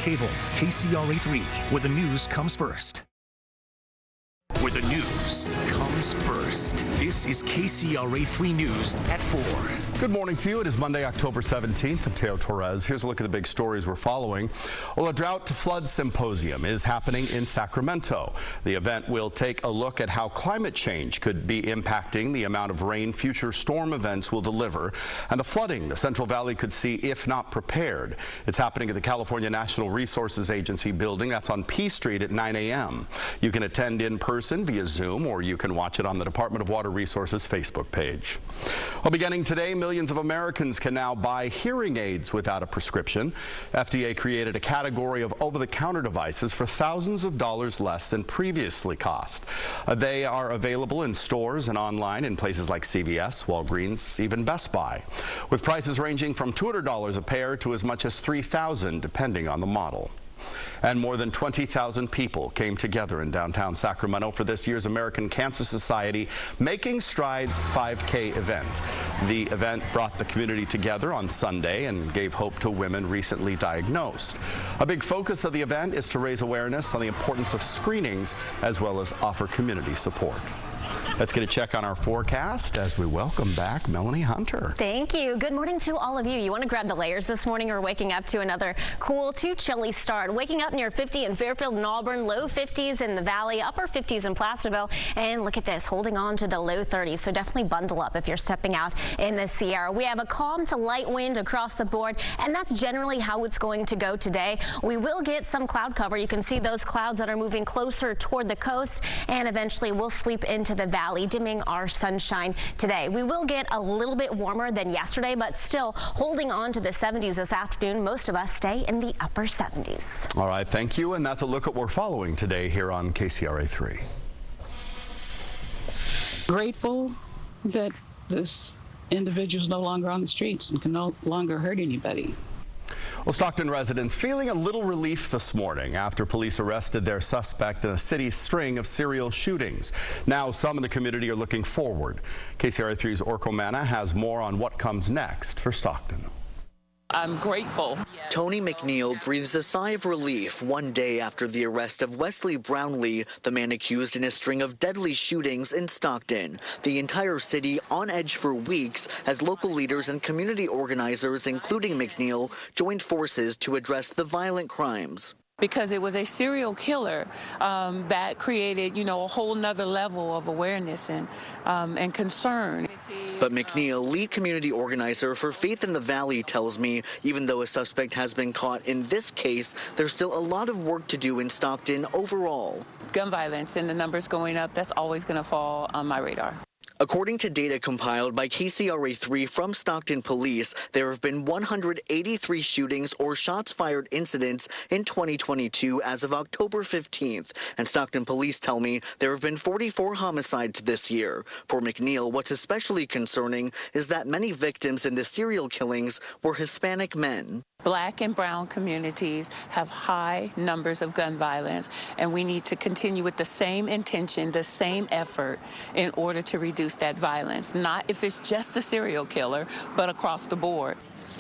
Cable, KCRA 3, where the news comes first. Where the news comes first. This is KCRA 3 News at 4. Good morning to you. It is Monday, October 17th. I'm Teo Torres. Here's a look at the big stories we're following. Well, a drought to flood symposium is happening in Sacramento. The event will take a look at how climate change could be impacting the amount of rain future storm events will deliver and the flooding the Central Valley could see if not prepared. It's happening at the California National Resources Agency building. That's on P Street at 9 a.m. You can attend in person via Zoom, or you can watch it on the Department of Water Resources Facebook page. Well, beginning today, millions of Americans can now buy hearing aids without a prescription. FDA created a category of over-the-counter devices for thousands of dollars less than previously cost. They are available in stores and online in places like CVS, Walgreens, even Best Buy, with prices ranging from $200 a pair to as much as $3,000 depending on the model. And more than 20,000 people came together in downtown Sacramento for this year's American Cancer Society Making Strides 5K event. The event brought the community together on Sunday and gave hope to women recently diagnosed. A big focus of the event is to raise awareness on the importance of screenings as well as offer community support. Let's get a check on our forecast as we welcome back Melanie Hunter. Thank you. Good morning to all of you. You want to grab the layers this morning or waking up to another cool to chilly start. Waking up near 50 in Fairfield and Auburn, low 50s in the valley, upper 50s in Placerville. And look at this, holding on to the low 30s. So definitely bundle up if you're stepping out in the Sierra. We have a calm to light wind across the board, and that's generally how it's going to go today. We will get some cloud cover. You can see those clouds that are moving closer toward the coast, and eventually we'll sweep into the valley, dimming our sunshine today. We will get a little bit warmer than yesterday, but still holding on to the 70s this afternoon. Most of us stay in the upper 70s. All right, thank you. And that's a look at what we're following today here on KCRA 3. Grateful that this individual is no longer on the streets and can no longer hurt anybody. Well, Stockton residents feeling a little relief this morning after police arrested their suspect in a city's string of serial shootings. Now some in the community are looking forward. KCRA 3's Orko Manna has more on what comes next for Stockton. I'm grateful. Tony McNeil breathes a sigh of relief one day after the arrest of Wesley Brownlee, the man accused in a string of deadly shootings in Stockton. The entire city on edge for weeks as local leaders and community organizers, including McNeil, joined forces to address the violent crimes. Because it was a serial killer that created, a whole nother level of awareness and concern. But McNeil, lead community organizer for Faith in the Valley, tells me even though a suspect has been caught in this case, there's still a lot of work to do in Stockton overall. Gun violence and the numbers going up, that's always going to fall on my radar. According to data compiled by KCRA 3 from Stockton Police, there have been 183 shootings or shots fired incidents in 2022 as of October 15th. And Stockton Police tell me there have been 44 homicides this year. For McNeil, what's especially concerning is that many victims in the serial killings were Hispanic men. Black and brown communities have high numbers of gun violence, and we need to continue with the same intention, the same effort in order to reduce that violence. Not if it's just a serial killer, but across the board.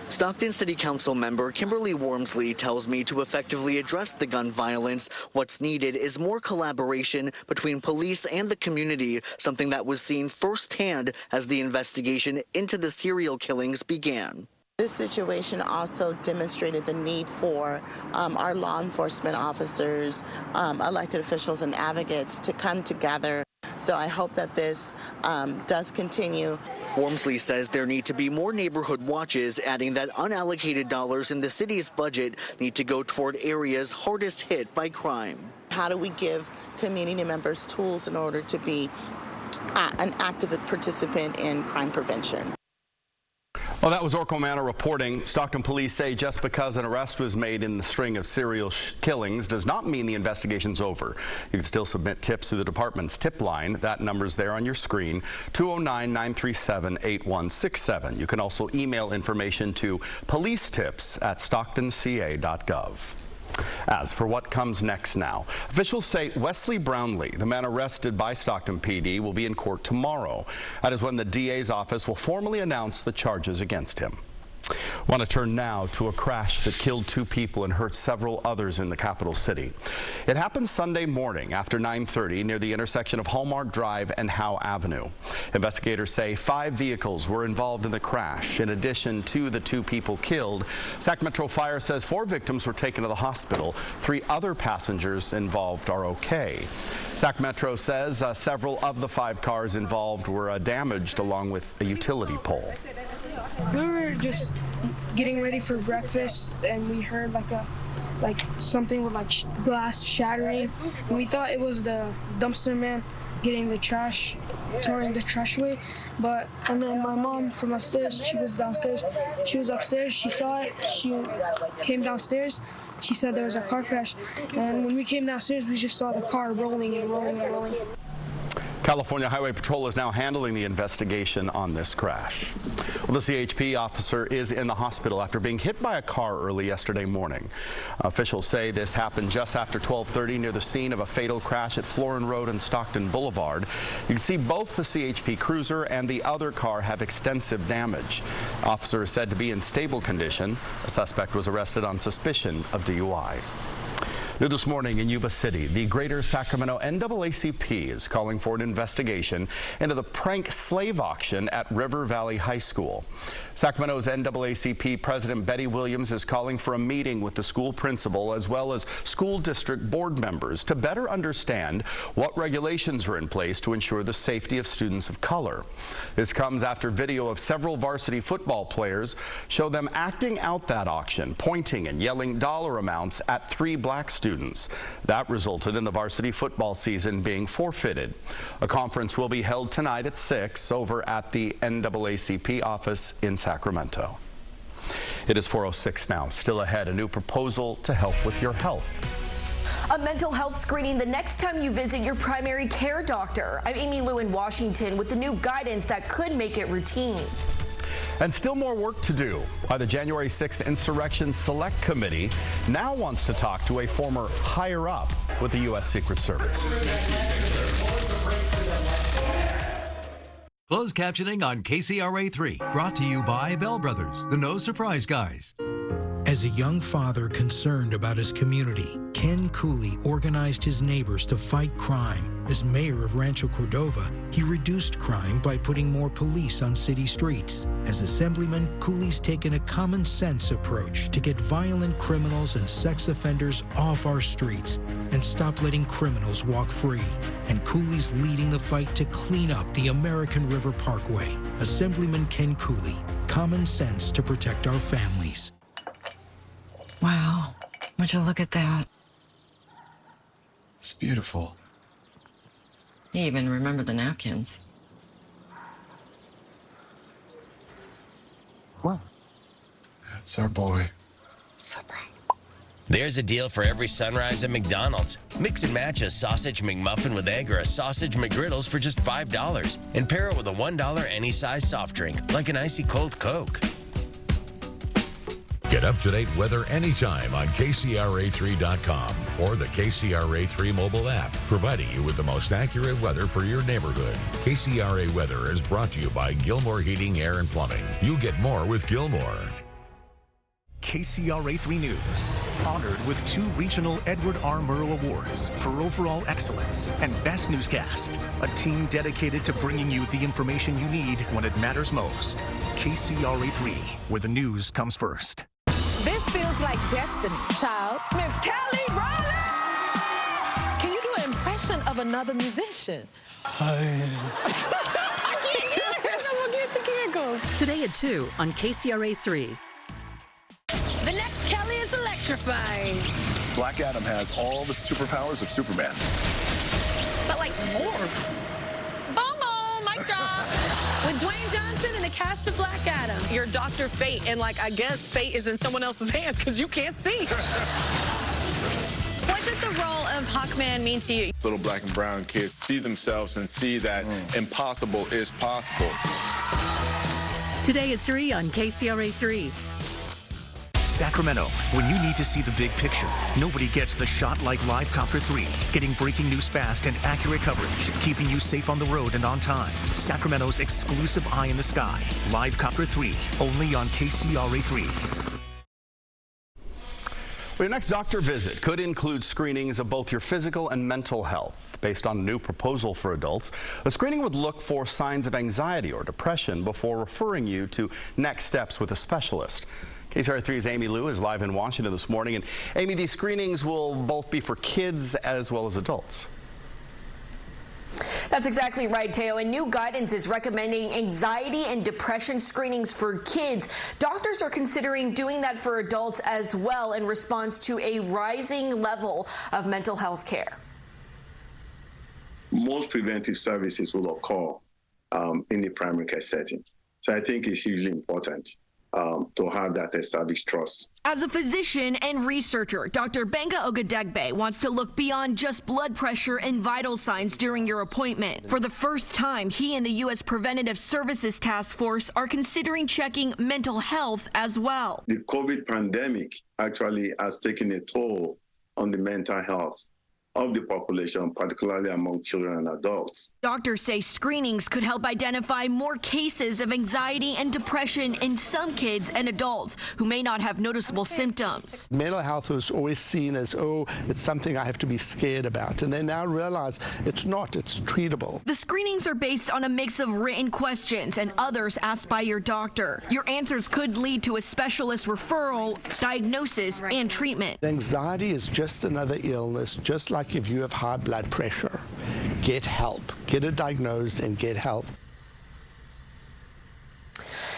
Stockton City Council member Kimberly Wormsley tells me to effectively address the gun violence, what's needed is more collaboration between police and the community, something that was seen firsthand as the investigation into the serial killings began. This situation also demonstrated the need for our law enforcement officers, elected officials, and advocates to come together. So I hope that this does continue. Wormsley says there need to be more neighborhood watches, adding that unallocated dollars in the city's budget need to go toward areas hardest hit by crime. How do we give community members tools in order to be an active participant in crime prevention? Well, that was Orko Manna reporting. Stockton police say just because an arrest was made in the string of serial killings does not mean the investigation's over. You can still submit tips through the department's tip line. That number's there on your screen, 209-937-8167. You can also email information to policetips@stocktonca.gov. As for what comes next now, officials say Wesley Brownlee, the man arrested by Stockton PD, will be in court tomorrow. That is when the DA's office will formally announce the charges against him. Want to turn now to a crash that killed 2 people and hurt several others in the capital city. It happened Sunday morning after 9:30 near the intersection of Hallmark Drive and Howe Avenue. Investigators say 5 vehicles were involved in the crash. In addition to the 2 people killed, Sac Metro Fire says 4 victims were taken to the hospital. 3 other passengers involved are okay. Sac Metro says several of the 5 cars involved were damaged along with a utility pole. We were just getting ready for breakfast, and we heard like something with like glass shattering, and we thought it was the dumpster man getting the trash, throwing the trash away. And then my mom from upstairs, she was downstairs. She was upstairs. She saw it. She came downstairs. She said there was a car crash, and when we came downstairs, we just saw the car rolling and rolling and rolling. California Highway Patrol is now handling the investigation on this crash. Well, the CHP officer is in the hospital after being hit by a car early yesterday morning. Officials say this happened just after 12:30 near the scene of a fatal crash at Florin Road and Stockton Boulevard. You can see both the CHP cruiser and the other car have extensive damage. The officer is said to be in stable condition. A suspect was arrested on suspicion of DUI. New this morning in Yuba City, the Greater Sacramento NAACP is calling for an investigation into the prank slave auction at River Valley High School. Sacramento's NAACP President Betty Williams is calling for a meeting with the school principal as well as school district board members to better understand what regulations are in place to ensure the safety of students of color. This comes after video of several varsity football players show them acting out that auction, pointing and yelling dollar amounts at 3 black students. That resulted in the varsity football season being forfeited. A conference will be held tonight at 6 over at the NAACP office in Sacramento. It is 4:06 now. Still ahead, a new proposal to help with your health. A mental health screening the next time you visit your primary care doctor. I'm Amy Lou in Washington with the new guidance that could make it routine. And still more work to do. Why the January 6th Insurrection Select Committee now wants to talk to a former higher-up with the U.S. Secret Service. Closed captioning on KCRA 3, brought to you by Bell Brothers, the No Surprise Guys. As a young father concerned about his community, Ken Cooley organized his neighbors to fight crime. As mayor of Rancho Cordova, he reduced crime by putting more police on city streets. As assemblyman, Cooley's taken a common-sense approach to get violent criminals and sex offenders off our streets and stop letting criminals walk free. And Cooley's leading the fight to clean up the American River Parkway. Assemblyman Ken Cooley, common sense to protect our families. Wow, would you look at that? It's beautiful. You even remember the napkins. Wow. That's our boy. So proud. There's a deal for every sunrise at McDonald's. Mix and match a sausage McMuffin with egg or a sausage McGriddles for just $5. And pair it with a $1 any size soft drink, like an icy cold Coke. Get up-to-date weather anytime on KCRA3.com or the KCRA3 mobile app, providing you with the most accurate weather for your neighborhood. KCRA Weather is brought to you by Gilmore Heating, Air, and Plumbing. You get more with Gilmore. KCRA 3 News, honored with 2 regional Edward R. Murrow Awards for overall excellence and best newscast. A team dedicated to bringing you the information you need when it matters most. KCRA 3, where the news comes first. This feels like destiny, child. Miss Kelly Rowland! Can you do an impression of another musician? I can't get it. I'm gonna get the giggles. Today at 2 on KCRA 3. The next Kelly is electrifying. Black Adam has all the superpowers of Superman. But like more. Boom, mic drop. With Dwayne Johnson and the cast of Black Adam. You're Dr. Fate, and like, I guess fate is in someone else's hands because you can't see. What did the role of Hawkman mean to you? Little black and brown kids see themselves and see that impossible is possible. Today at 3 on KCRA 3. Sacramento, when you need to see the big picture, nobody gets the shot like LiveCopter 3, getting breaking news fast and accurate coverage, keeping you safe on the road and on time. Sacramento's exclusive eye in the sky, LiveCopter 3, only on KCRA 3. Well, your next doctor visit could include screenings of both your physical and mental health. Based on a new proposal for adults, the screening would look for signs of anxiety or depression before referring you to next steps with a specialist. KCRA 3's Amy Lou is live in Washington this morning. And Amy, these screenings will both be for kids as well as adults. That's exactly right, Teo. And new guidance is recommending anxiety and depression screenings for kids. Doctors are considering doing that for adults as well in response to a rising level of mental health care. Most preventive services will occur in the primary care setting. So I think it's hugely important to have that established trust. As a physician and researcher, Dr. Benga Ogadegbe wants to look beyond just blood pressure and vital signs during your appointment. For the first time, he and the U.S. Preventative Services Task Force are considering checking mental health as well. The COVID pandemic actually has taken a toll on the mental health of the population, particularly among children and adults. Doctors say screenings could help identify more cases of anxiety and depression in some kids and adults who may not have noticeable symptoms. Mental health was always seen as, oh, it's something I have to be scared about. And they now realize it's not, it's treatable. The screenings are based on a mix of written questions and others asked by your doctor. Your answers could lead to a specialist referral, diagnosis, and treatment. Anxiety is just another illness, just like if you have high blood pressure. Get help. Get it diagnosed and get help.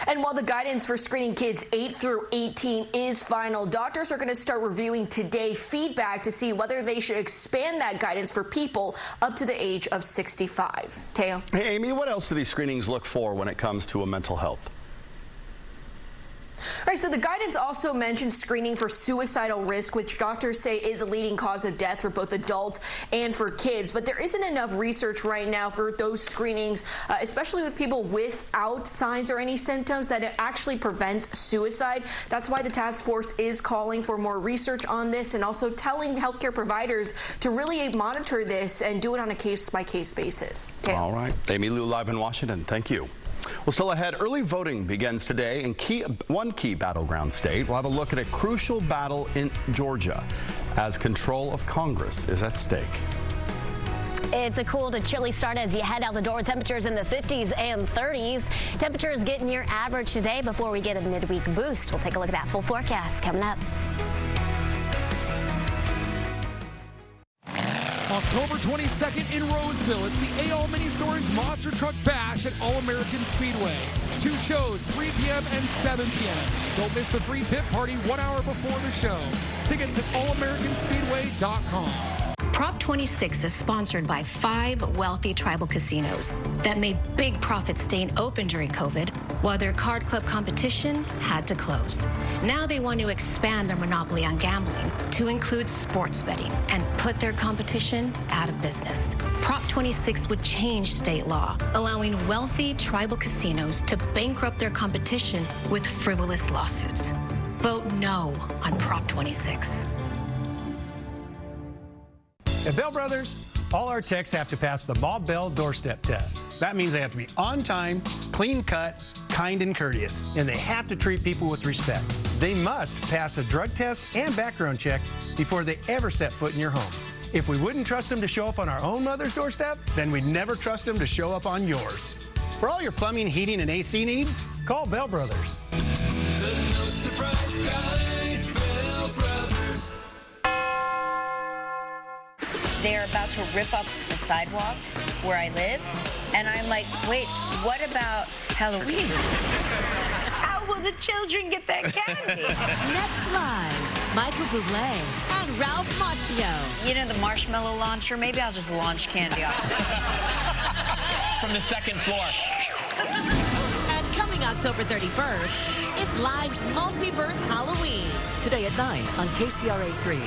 And while the guidance for screening kids 8 through 18 is final, doctors are going to start reviewing today feedback to see whether they should expand that guidance for people up to the age of 65. Teo? Hey, Amy, what else do these screenings look for when it comes to mental health? All right, so the guidance also mentions screening for suicidal risk, which doctors say is a leading cause of death for both adults and for kids. But there isn't enough research right now for those screenings, especially with people without signs or any symptoms, that it actually prevents suicide. That's why the task force is calling for more research on this and also telling healthcare providers to really monitor this and do it on a case-by-case basis. All right. Amy Lou live in Washington. Thank you. Well, still ahead, early voting begins today in one key battleground state. We'll have a look at a crucial battle in Georgia as control of Congress is at stake. It's a cool to chilly start as you head out the door. Temperatures in the 50s and 30s. Temperatures getting near average today before we get a midweek boost. We'll take a look at that full forecast coming up. October 22nd in Roseville, it's the AL Mini Storage Monster Truck Bash at All-American Speedway. 2 shows, 3 p.m. and 7 p.m. Don't miss the free pit party 1 hour before the show. Tickets at allamericanspeedway.com. Prop 26 is sponsored by 5 wealthy tribal casinos that made big profits staying open during COVID while their card club competition had to close. Now they want to expand their monopoly on gambling to include sports betting and put their competition out of business. Prop 26 would change state law, allowing wealthy tribal casinos to bankrupt their competition with frivolous lawsuits. Vote no on Prop 26. At Bell Brothers, all our techs have to pass the Bob Bell doorstep test. That means they have to be on time, clean cut, kind and courteous, and they have to treat people with respect. They must pass a drug test and background check before they ever set foot in your home. If we wouldn't trust them to show up on our own mother's doorstep, then we'd never trust them to show up on yours. For all your plumbing, heating, and AC needs, call Bell Brothers. They're about to rip up the sidewalk where I live, and I'm like, wait, what about Halloween? How will the children get that candy? Next live, Michael Bublé and Ralph Macchio. You know, the marshmallow launcher, maybe I'll just launch candy off from the second floor. And coming October 31st, it's Live's Multiverse Halloween. Today at 9 on KCRA 3.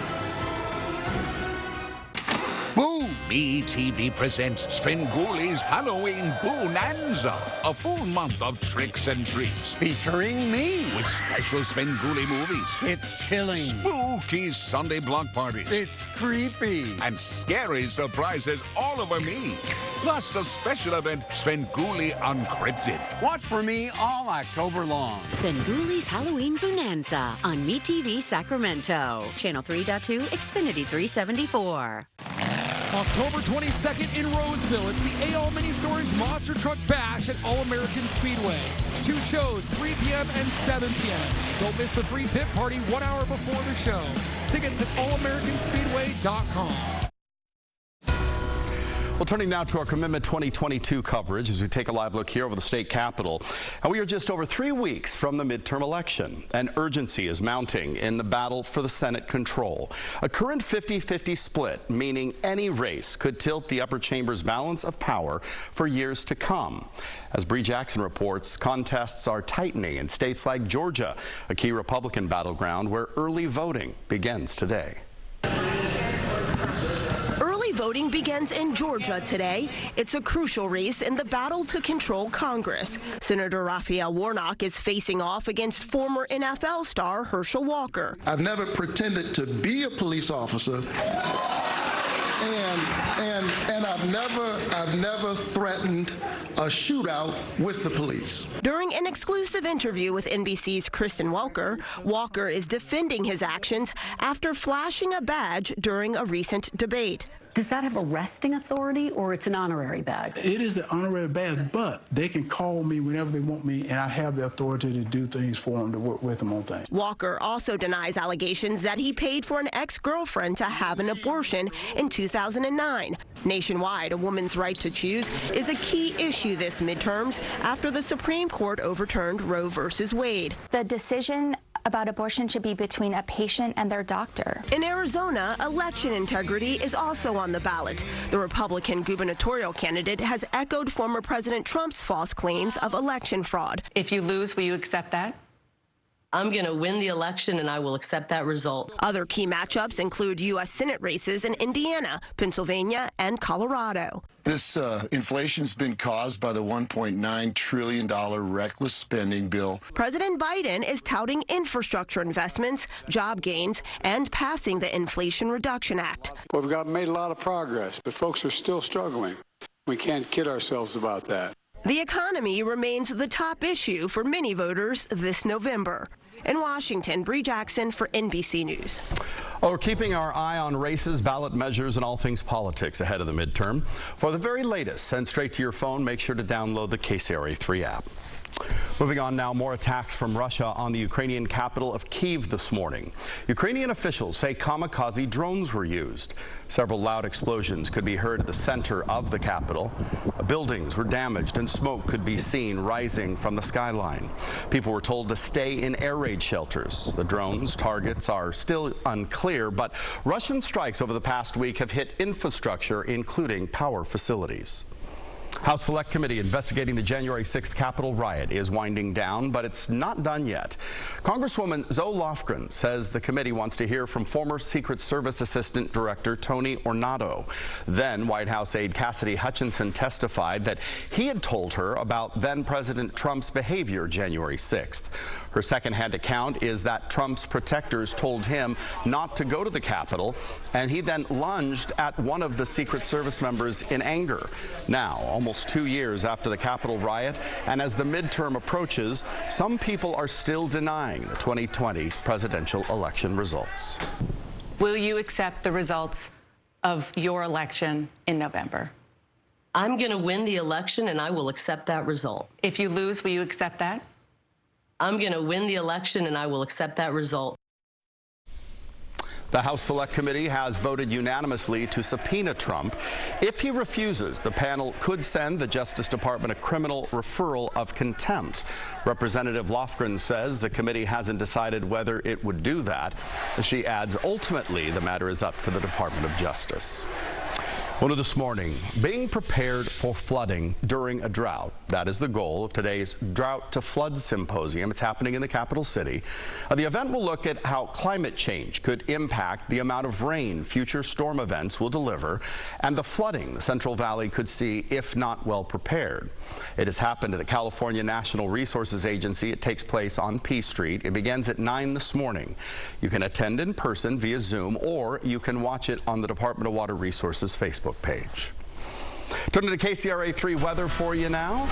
Boom! MeTV presents Svengoolie's Halloween Bonanza, a full month of tricks and treats. Featuring me. With special Svengoolie movies. It's chilling. Spooky Sunday block parties. It's creepy. And scary surprises all over me. Plus a special event, Svengoolie Uncrypted. Watch for me all October long. Svengoolie's Halloween Bonanza on MeTV Sacramento. Channel 3.2, Xfinity 374. October 22nd in Roseville, it's the AL Mini Storage Monster Truck Bash at All-American Speedway. 2 shows, 3 p.m. and 7 p.m. Don't miss the free pit party 1 hour before the show. Tickets at allamericanspeedway.com. Well, turning now to our Commitment 2022 coverage as we take a live look here over the state capitol. And we are just over 3 weeks from the midterm election, and urgency is mounting in the battle for the Senate control. A current 50-50 split, meaning any race could tilt the upper chamber's balance of power for years to come. As Bree Jackson reports, contests are tightening in states like Georgia, a key Republican battleground where early voting begins today. Voting begins in Georgia today. It's a crucial race in the battle to control Congress. Senator Raphael Warnock is facing off against former NFL star Herschel Walker. I've never pretended to be a police officer, and I've never threatened a shootout with the police. During an exclusive interview with NBC's Kristen Welker, Walker is defending his actions after flashing a badge during a recent debate. Does that have arresting authority, or it's an honorary badge? It is an honorary badge, but they can call me whenever they want me, and I have the authority to do things for them, to work with them on things. Walker also denies allegations that he paid for an ex-girlfriend to have an abortion in 2009. Nationwide, a woman's right to choose is a key issue this midterms after the Supreme Court overturned Roe v. Wade. The decision about abortion should be between a patient and their doctor. In Arizona, election integrity is also on the ballot. The Republican gubernatorial candidate has echoed former President Trump's false claims of election fraud. If you lose, will you accept that? I'm going to win the election, and I will accept that result. Other key matchups include U.S. Senate races in Indiana, Pennsylvania, and Colorado. This inflation's been caused by the $1.9 trillion reckless spending bill. President Biden is touting infrastructure investments, job gains, and passing the Inflation Reduction Act. Well, we've made a lot of progress, but folks are still struggling. We can't kid ourselves about that. The economy remains the top issue for many voters this November. In Washington, Bree Jackson for NBC News. Well, we're keeping our eye on races, ballot measures, and all things politics ahead of the midterm. For the very latest, sent straight to your phone, make sure to download the KCRA 3 app. Moving on now, more attacks from Russia on the Ukrainian capital of Kyiv this morning. Ukrainian officials say kamikaze drones were used. Several loud explosions could be heard at the center of the capital. Buildings were damaged and smoke could be seen rising from the skyline. People were told to stay in air raid shelters. The drones' targets are still unclear, but Russian strikes over the past week have hit infrastructure, including power facilities. House Select Committee investigating the January 6th Capitol riot is winding down, but it's not done yet. Congresswoman Zoe Lofgren says the committee wants to hear from former Secret Service Assistant Director Tony Ornato. Then White House aide Cassidy Hutchinson testified that he had told her about then-President Trump's behavior January 6th. Her second-hand account is that Trump's protectors told him not to go to the Capitol, and he then lunged at one of the Secret Service members in anger. Now, almost 2 years after the Capitol riot, and as the midterm approaches, some people are still denying the 2020 presidential election results. Will you accept the results of your election in November? I'm going to win the election, and I will accept that result. If you lose, will you accept that? I'm going to win the election, and I will accept that result. The House Select Committee has voted unanimously to subpoena Trump. If he refuses, the panel could send the Justice Department a criminal referral of contempt. Representative Lofgren says the committee hasn't decided whether it would do that. She adds, ultimately, the matter is up to the Department of Justice. Well, this morning, being prepared for flooding during a drought. That is the goal of today's Drought to Flood Symposium. It's happening in the capital city. The event will look at how climate change could impact the amount of rain future storm events will deliver and the flooding the Central Valley could see if not well prepared. It has happened at the California National Resources Agency. It takes place on P Street. It begins at 9 this morning. You can attend in person via Zoom, or you can watch it on the Department of Water Resources Facebook page. Turning to KCRA 3 weather for you now.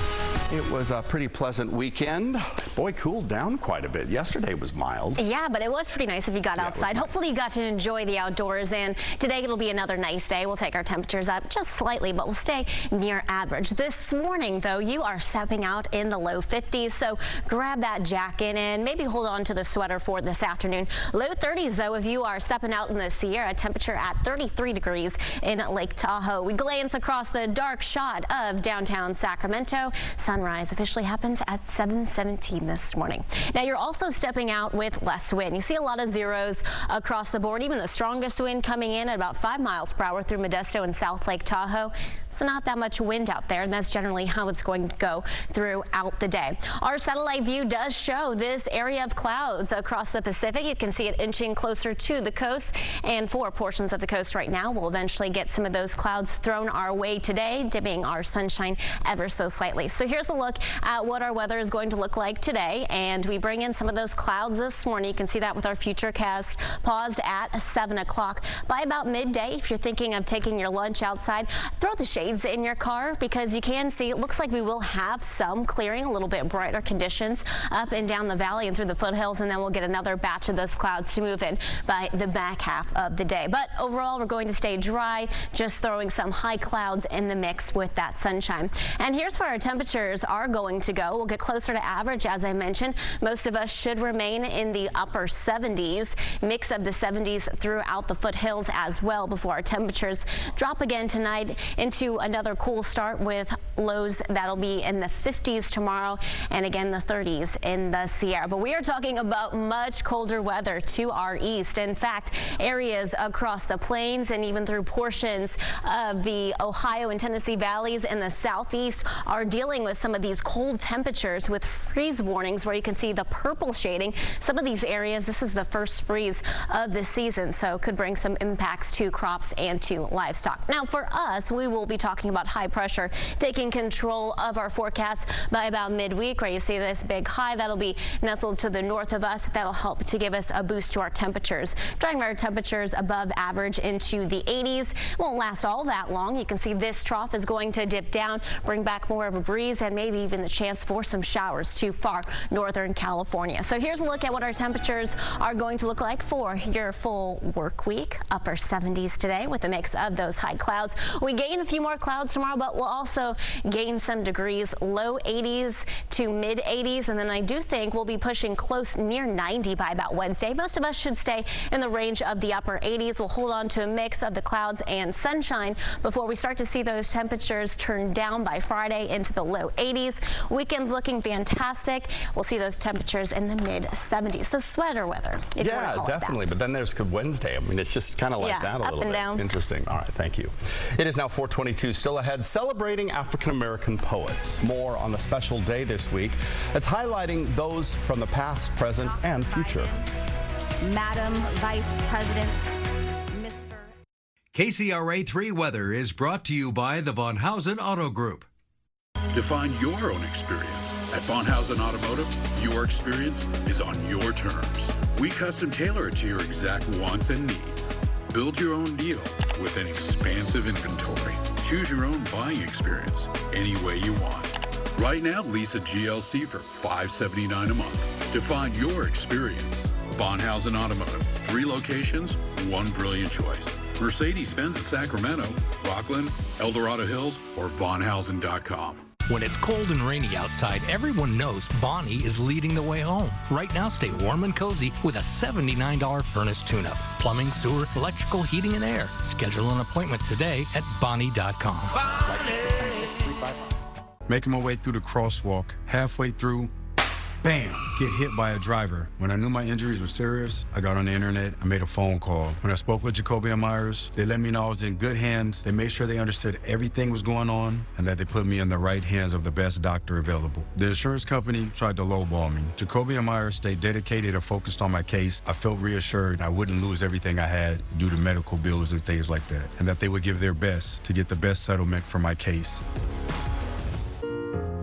It was a pretty pleasant weekend. Boy, cooled down quite a bit. Yesterday was mild. Yeah, but it was pretty nice if you got outside. Hopefully you got to enjoy the outdoors, and today it'll be another nice day. We'll take our temperatures up just slightly, but we'll stay near average. This morning, though, you are stepping out in the low 50s, so grab that jacket and maybe hold on to the sweater for this afternoon. Low 30s, though, if you are stepping out in the Sierra, temperature at 33 degrees in Lake Tahoe. We glance across the dark shot of downtown Sacramento. Sunrise officially happens at 7:17 this morning. Now you're also stepping out with less wind. You see a lot of zeros across the board, even the strongest wind coming in at about 5 miles per hour through Modesto and South Lake Tahoe. So not that much wind out there, and that's generally how it's going to go throughout the day. Our satellite view does show this area of clouds across the Pacific. You can see it inching closer to the coast, and for portions of the coast right now, we'll eventually get some of those clouds thrown our way today, dimming our sunshine ever so slightly. So here's a look at what our weather is going to look like today, and we bring in some of those clouds this morning. You can see that with our futurecast paused at 7 o'clock. By about midday, if you're thinking of taking your lunch outside, throw the shades in your car, because you can see it looks like we will have some clearing, a little bit brighter conditions up and down the valley and through the foothills, and then we'll get another batch of those clouds to move in by the back half of the day. But overall, we're going to stay dry, just throwing some high clouds in the mix with that sunshine. And here's where our temperatures are going to go. We'll get closer to average, as I mentioned. Most of us should remain in the upper 70s, mix of the 70s throughout the foothills as well, before our temperatures drop again tonight into another cool start with lows that'll be in the 50s tomorrow, and again the 30s in the Sierra. But we are talking about much colder weather to our east. In fact, areas across the plains and even through portions of the Ohio and Tennessee valleys in the southeast are dealing with some of these cold temperatures with freeze warnings, where you can see the purple shading. Some of these areas, this is the first freeze of the season, so could bring some impacts to crops and to livestock. Now for us, we will be talking about high pressure taking control of our forecast by about midweek, where you see this big high that'll be nestled to the north of us. That'll help to give us a boost to our temperatures, driving our temperatures above average into the 80s. Won't last all that long. You can see this trough is going to dip down, bring back more of a breeze, and maybe even the chance for some showers to far northern California. So here's a look at what our temperatures are going to look like for your full work week. Upper 70s today with a mix of those high clouds. We gain a few more clouds tomorrow, but we'll also gain some degrees. Low 80s to mid 80s, and then I do think we'll be pushing close near 90 by about Wednesday. Most of us should stay in the range of the upper 80s. We'll hold on to a mix of the clouds and sunshine before we start to see those temperatures turn down by Friday into the low 80s. Weekend's looking fantastic. We'll see those temperatures in the mid 70s. So sweater weather, if you want to call definitely. But then there's Wednesday. I mean, it's just kind of like that a little bit. Down. Interesting. All right, thank you. It is now 4:22. Still ahead, celebrating African-American poets. More on the special day this week that's highlighting those from the past, present, and future. Madam Vice President, KCRA 3 weather is brought to you by the Von Hausen Auto Group. Define your own experience. At Von Hausen Automotive, your experience is on your terms. We custom tailor it to your exact wants and needs. Build your own deal with an expansive inventory. Choose your own buying experience any way you want. Right now, lease a GLC for $579 a month. Define your experience. Von Hausen Automotive. 3 locations, 1 brilliant choice. Mercedes-Benz of Sacramento, Rockland, El Dorado Hills, or vonhausen.com. When it's cold and rainy outside, everyone knows Bonnie is leading the way home. Right now, stay warm and cozy with a $79 furnace tune-up. Plumbing, sewer, electrical, heating, and air. Schedule an appointment today at Bonnie.com. Making my way through the crosswalk, halfway through, bam, get hit by a driver. When I knew my injuries were serious, I got on the internet, I made a phone call. When I spoke with Jacoby and Myers, they let me know I was in good hands. They made sure they understood everything was going on and that they put me in the right hands of the best doctor available. The insurance company tried to lowball me. Jacoby and Myers stayed dedicated and focused on my case. I felt reassured I wouldn't lose everything I had due to medical bills and things like that, and that they would give their best to get the best settlement for my case.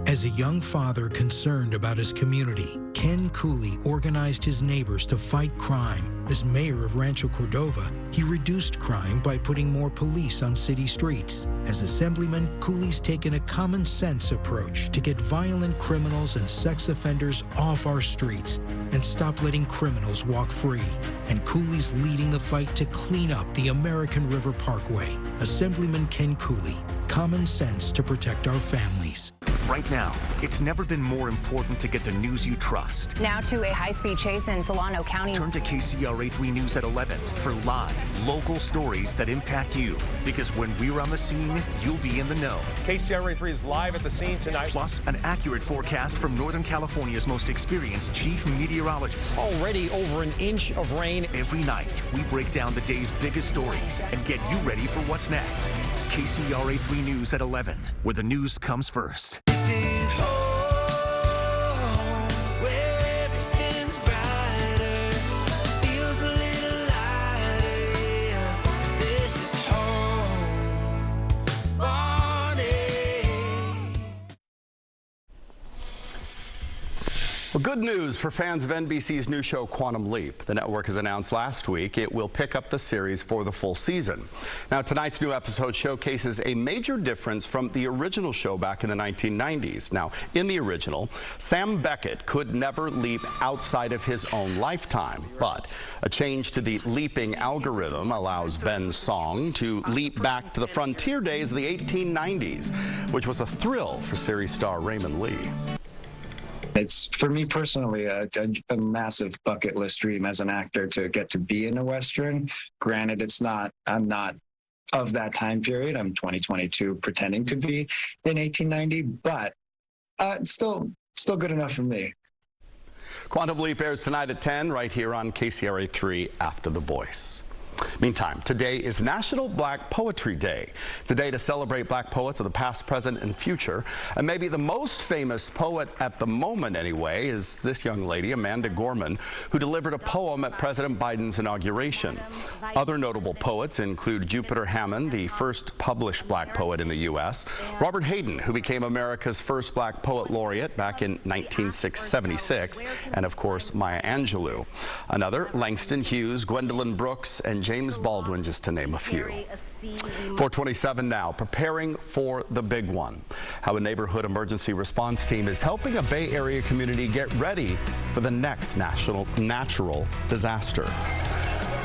As a young father concerned about his community, Ken Cooley organized his neighbors to fight crime. As mayor of Rancho Cordova, he reduced crime by putting more police on city streets. As assemblyman, Cooley's taken a common sense approach to get violent criminals and sex offenders off our streets and stop letting criminals walk free. And Cooley's leading the fight to clean up the American River Parkway. Assemblyman Ken Cooley, common sense to protect our families. Right now, it's never been more important to get the news you trust. Now to a high-speed chase in Solano County. Turn to KCRA 3 News at 11 for live, local stories that impact you. Because when we're on the scene, you'll be in the know. KCRA 3 is live at the scene tonight. Plus, an accurate forecast from Northern California's most experienced chief meteorologist. Already over an inch of rain. Every night, we break down the day's biggest stories and get you ready for what's next. KCRA 3 News at 11, where the news comes first. This is home, where everything's brighter, feels a little lighter, yeah. This is home, Bonnie. Well, good news for fans of NBC's new show Quantum Leap. The network has announced last week it will pick up the series for the full season. Now, tonight's new episode showcases a major difference from the original show back in the 1990s. Now, in the original, Sam Beckett could never leap outside of his own lifetime, but a change to the leaping algorithm allows Ben Song to leap back to the frontier days of the 1890s, which was a thrill for series star Raymond Lee. It's, for me personally, a massive bucket list dream as an actor to get to be in a Western. Granted, I'm not of that time period. I'm 2022 pretending to be in 1890, but it's still good enough for me. Quantum Leap airs tonight at 10 right here on KCRA 3 after The Voice. Meantime, today is National Black Poetry Day. It's a day to celebrate black poets of the past, present, and future. And maybe the most famous poet at the moment, anyway, is this young lady, Amanda Gorman, who delivered a poem at President Biden's inauguration. Other notable poets include Jupiter Hammond, the first published black poet in the U.S., Robert Hayden, who became America's first black poet laureate back in 1976, and of course, Maya Angelou. Another, Langston Hughes, Gwendolyn Brooks, and James Baldwin, just to name a few. 427 now, preparing for the big one. How a neighborhood emergency response team is helping a Bay Area community get ready for the next natural disaster.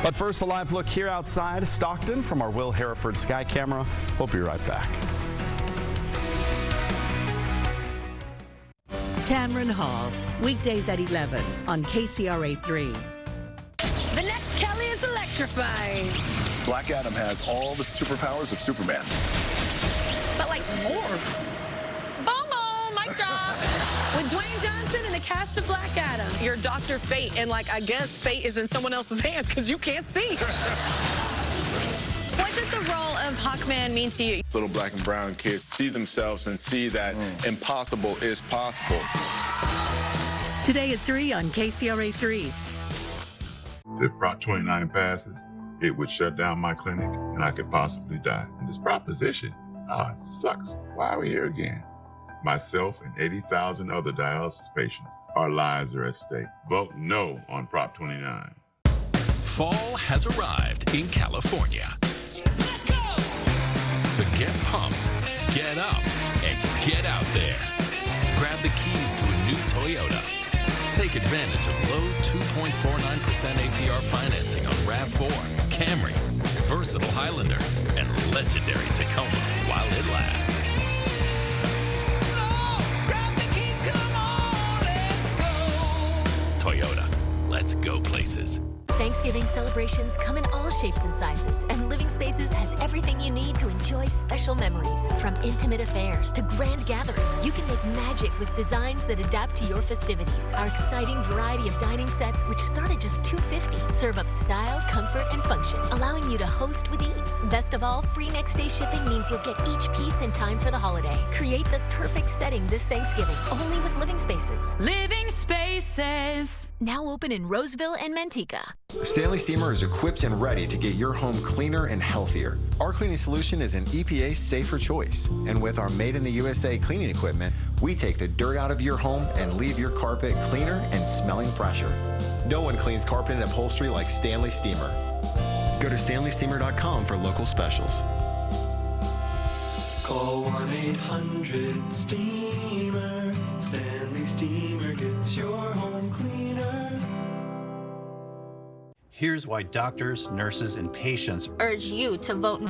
But first, a live look here outside Stockton from our Will Hereford Sky Camera. We'll be right back. Tamron Hall, weekdays at 11 on KCRA 3. The next Kelly is electrifying. Black Adam has all the superpowers of Superman. But like more. Boom, mic drop. With Dwayne Johnson and the cast of Black Adam. You're Dr. Fate, and I guess fate is in someone else's hands because you can't see. What did the role of Hawkman mean to you? Little black and brown kids see themselves and see that impossible is possible. Today at 3 on KCRA 3. If Prop 29 passes, it would shut down my clinic and I could possibly die. And this proposition, it sucks. Why are we here again? Myself and 80,000 other dialysis patients, our lives are at stake. Vote no on Prop 29. Fall has arrived in California. Let's go! So get pumped, get up, and get out there. Grab the keys to a new Toyota. Take advantage of low 2.49% APR financing on RAV4, Camry, versatile Highlander, and legendary Tacoma while it lasts. Grab the keys, come on, let's go. Toyota, let's go places. Thanksgiving celebrations come in all shapes and sizes, and Living Spaces has everything everything you need to enjoy special memories. From intimate affairs to grand gatherings, you can make magic with designs that adapt to your festivities. Our exciting variety of dining sets, which start at just $250, serve up style, comfort, and function, allowing you to host with ease. Best of all, free next day shipping means you'll get each piece in time for the holiday. Create the perfect setting this Thanksgiving, only with Living Spaces. Living Spaces. Now open in Roseville and Manteca. Stanley Steamer is equipped and ready to get your home cleaner and healthier. Our cleaning solution is an EPA safer choice. And with our Made in the USA cleaning equipment, we take the dirt out of your home and leave your carpet cleaner and smelling fresher. No one cleans carpet and upholstery like Stanley Steamer. Go to StanleySteamer.com for local specials. Call 1-800-STEAMER. Stanley Steamer gets your home cleaner. Here's why doctors, nurses, and patients urge you to vote